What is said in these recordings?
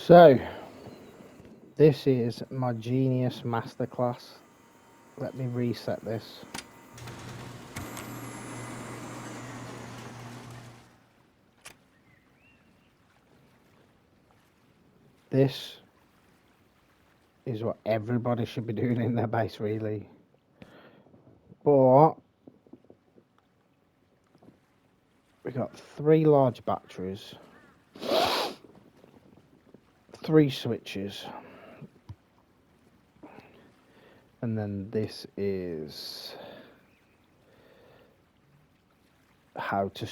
So, this is my Genius Masterclass. Let me reset this. This is what everybody should be doing in their base, really. But we got 3 large batteries, 3 switches, and then this is how to.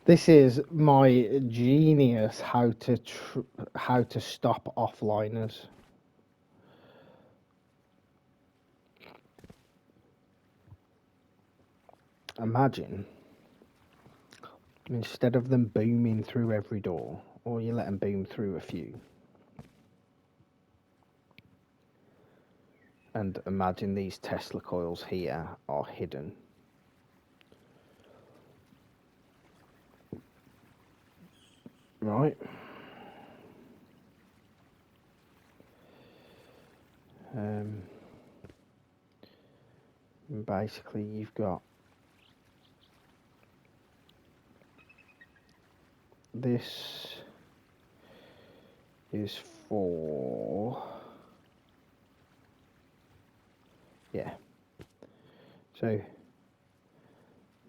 This is my genius how to stop offliners. Imagine, instead of them booming through every door, or you let them boom through a few. And imagine these Tesla coils here are hidden. Right. Basically, you've got this is for, yeah, so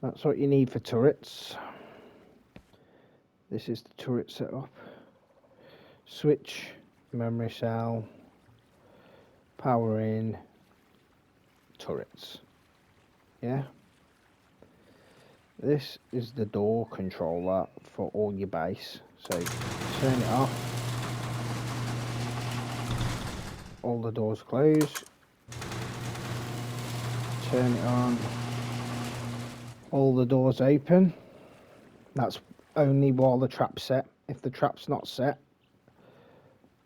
that's what you need for turrets. This is the turret setup. Switch, memory cell, power in, turrets. Yeah. This is the door controller for all your base. So turn it off. All the doors close. Turn it on. All the doors open. That's only while the trap's set. If the trap's not set,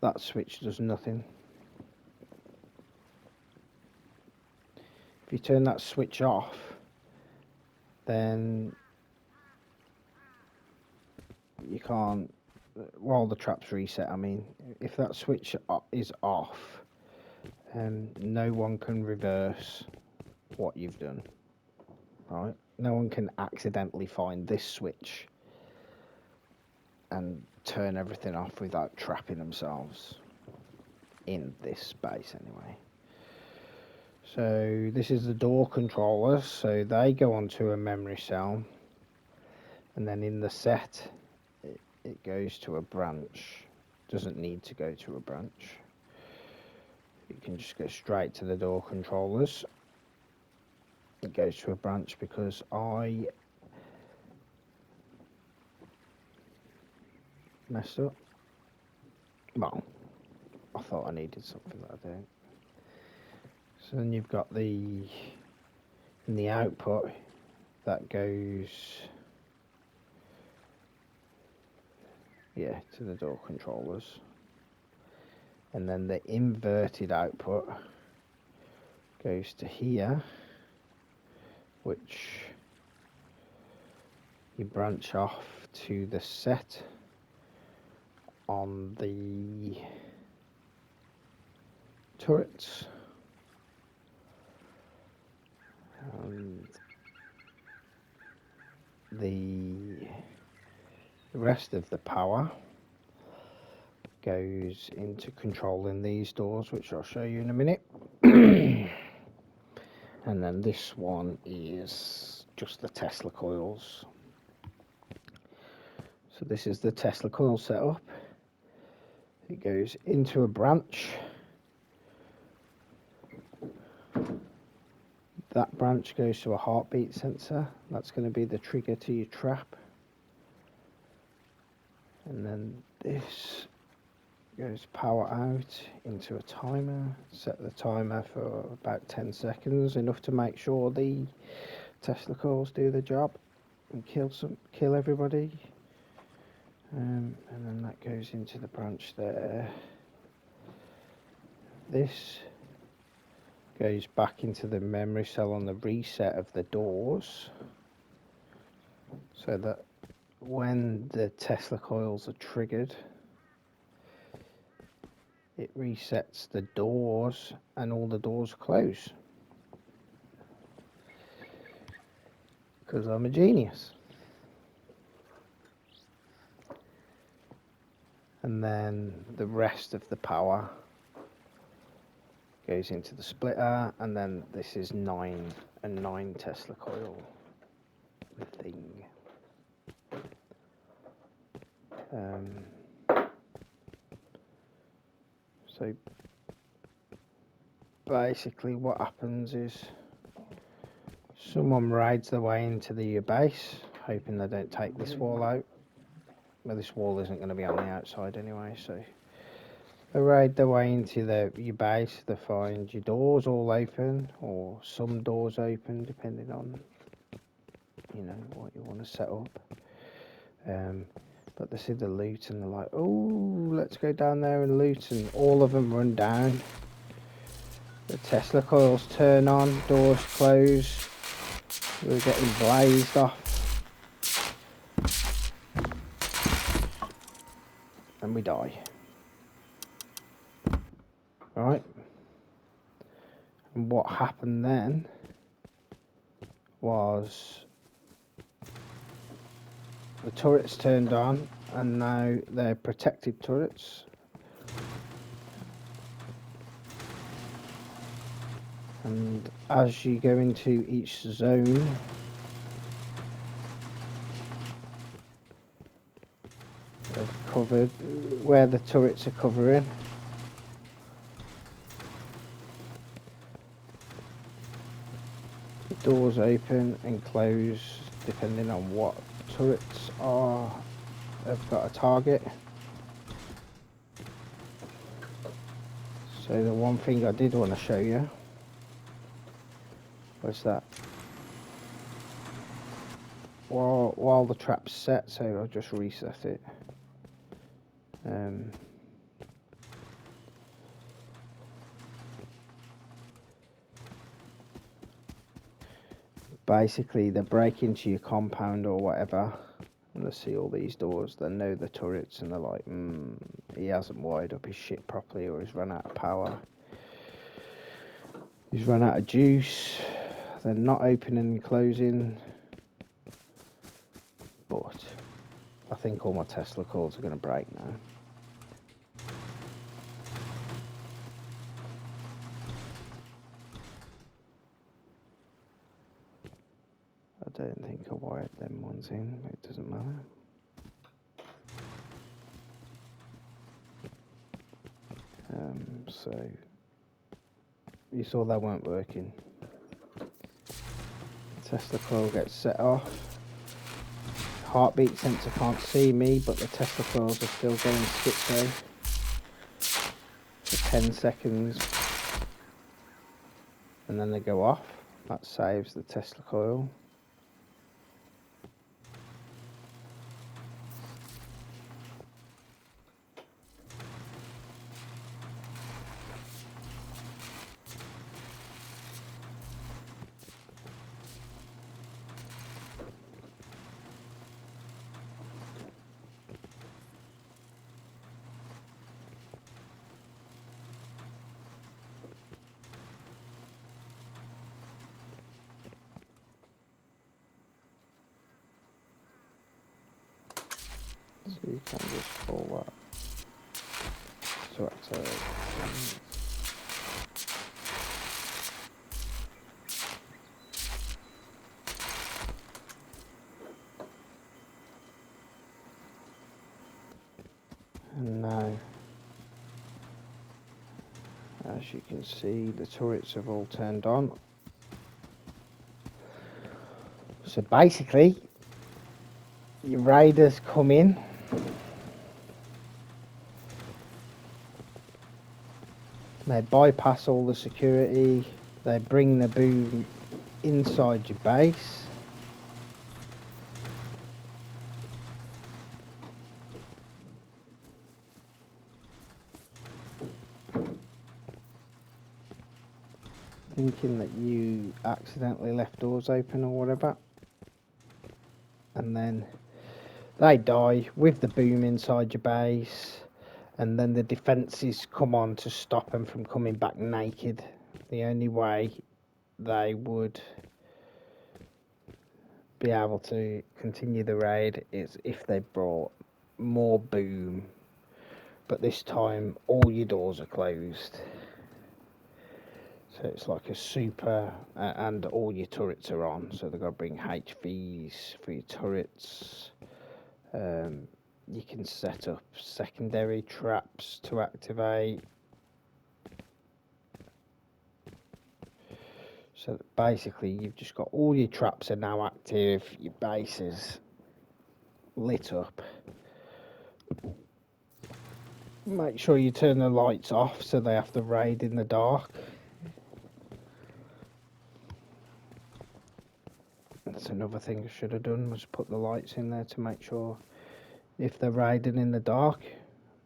that switch does nothing. If you turn that switch off, then you can't, while the trap's reset, I mean, if that switch is off, no one can reverse what you've done, right? No one can accidentally find this switch and turn everything off without trapping themselves in this space anyway. So this is the door controllers, so they go onto a memory cell, and then in the set it goes to a branch. Doesn't need to go to a branch. You can just go straight to the door controllers. It goes to a branch because I messed up. Well, I thought I needed something that I don't. So then you've got in the output that goes, yeah, to the door controllers. And then the inverted output goes to here, which you branch off to the set on the turrets. And the rest of the power goes into controlling these doors, which I'll show you in a minute. And then this one is just the Tesla coils. So this is the Tesla coil setup. It goes into a branch. That branch goes to a heartbeat sensor. That's going to be the trigger to your trap. And then this goes power out into a timer. Set the timer for about 10 seconds, enough to make sure the Tesla coils do the job and kill everybody. And then that goes into the branch there. This goes back into the memory cell on the reset of the doors, so that when the Tesla coils are triggered, it resets the doors and all the doors close. Because I'm a genius. And then the rest of the power goes into the splitter, and then this is 9 Tesla coil thing. So basically what happens is someone rides their way into the base, hoping they don't take this wall out. Well, this wall isn't going to be on the outside anyway, so they ride their way into your base. They find your doors all open, or some doors open, depending on what you want to set up. But they see the loot and they're like, "Oh, let's go down there and loot," and all of them run down. The Tesla coils turn on, doors close. We're getting blazed off. And we die. Right? And what happened then was the turrets turned on, and now they're protected turrets. And as you go into each zone, they've covered where the turrets are covering. The doors open and close depending on what turrets have got a target. So the one thing I did want to show you was that while the trap's set, so I'll just reset it. Basically, they break into your compound or whatever, and they see all these doors. They know the turrets, and they're like, he hasn't wired up his shit properly, or he's run out of power. He's run out of juice. They're not opening and closing. But I think all my Tesla coils are going to break now. I don't think I wired them ones in, but it doesn't matter. So you saw that weren't working. Tesla coil gets set off. Heartbeat sensor can't see me, but the Tesla coils are still going schizo for 10 seconds, and then they go off. That saves the Tesla coil. So you can just pull that to accelerate. And now, as you can see, the turrets have all turned on. So basically, your raiders come in. They bypass all the security. They bring the boom inside your base. Thinking that you accidentally left doors open or whatever. And then they die with the boom inside your base. and then the defences come on to stop them from coming back naked. The only way they would be able to continue the raid is if they brought more boom, but this time all your doors are closed, so it's like a super, and all your turrets are on, so they've got to bring HVs for your turrets. You can set up secondary traps to activate. So basically you've just got all your traps are now active, your base is lit up. Make sure you turn the lights off so they have to raid in the dark. That's another thing I should have done, was put the lights in there to make sure if they're raiding in the dark,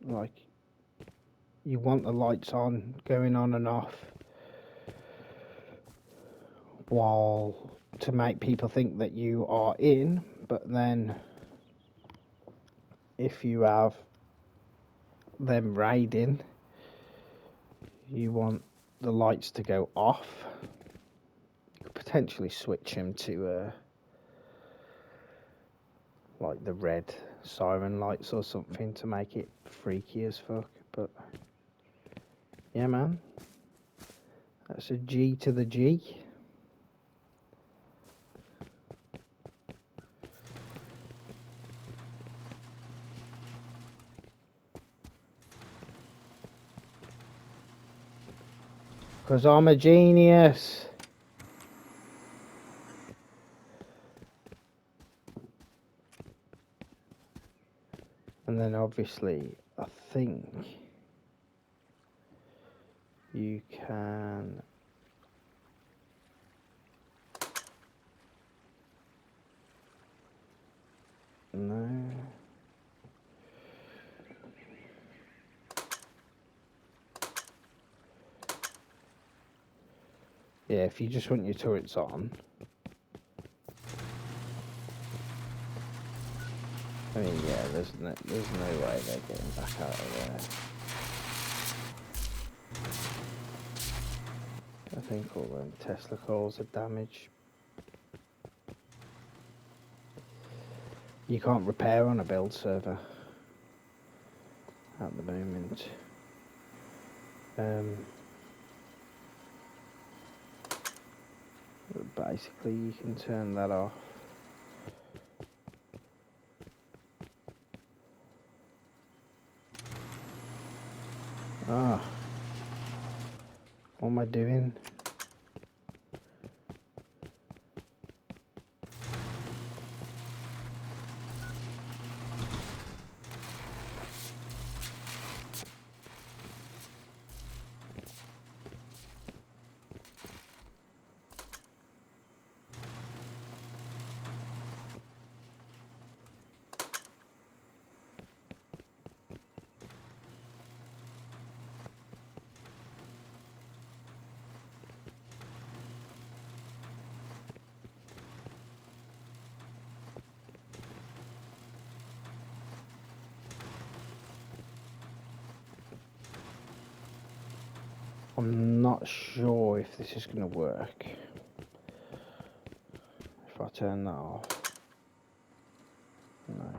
like, you want the lights on, going on and off, while to make people think that you are in. But then if you have them raiding, you want the lights to go off. You could potentially switch them to like the red siren lights or something to make it freaky as fuck. But yeah, man, that's a G to the G. Because I'm a genius. And then obviously, I think you can... No. Yeah, if you just want your turrets on. I mean, yeah, there's no way they're getting back out of there. I think all them Tesla coils are damaged. You can't repair on a build server at the moment. But basically, you can turn that off. Ah, what am I doing? I'm not sure if this is going to work. If I turn that off. No.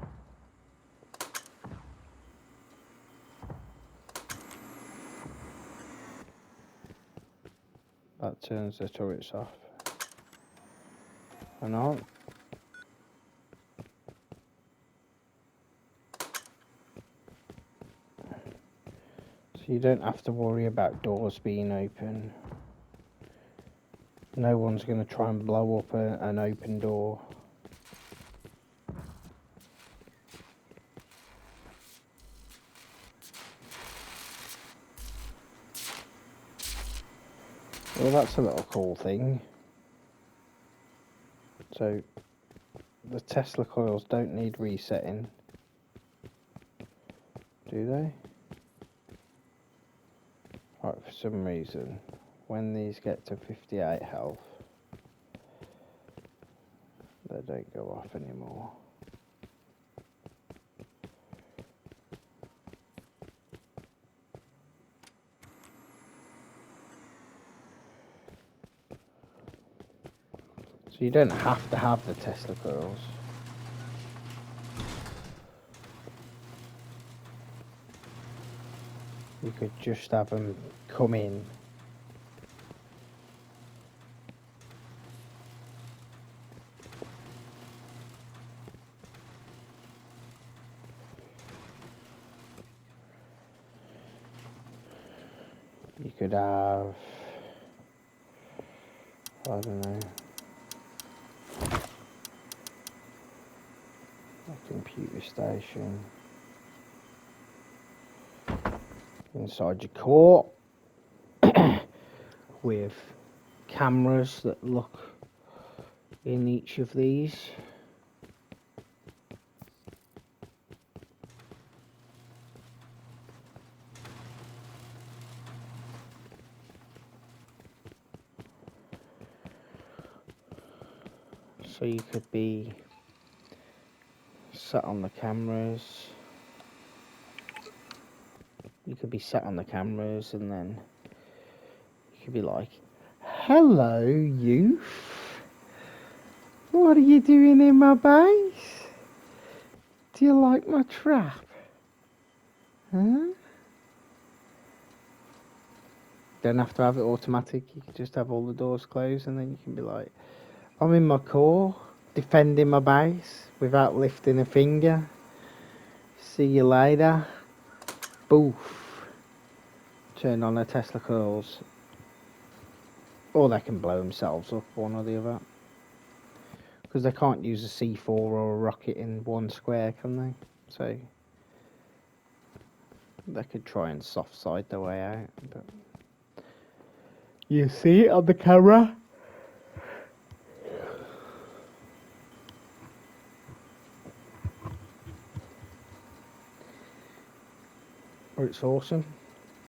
That turns the turrets off. Or not. So you don't have to worry about doors being open. No one's going to try and blow up an open door. Well, that's a little cool thing. So the Tesla coils don't need resetting, do they? Right, for some reason, when these get to 58 health, they don't go off anymore. So you don't have to have the Tesla coils. You could just have them come in. You could have, I don't know, a computer station inside your core with cameras that look in each of these. So you could be sat on the cameras. You could be sat on the cameras and then you could be like, "Hello, youth. What are you doing in my base? Do you like my trap? Huh?" Don't have to have it automatic. You can just have all the doors closed and then you can be like, "I'm in my core, defending my base without lifting a finger. See you later." Boof. Turn on the Tesla coils. Or they can blow themselves up, one or the other. Because they can't use a C4 or a rocket in one square, can they? So they could try and soft side their way out. But you see it on the camera? It's awesome.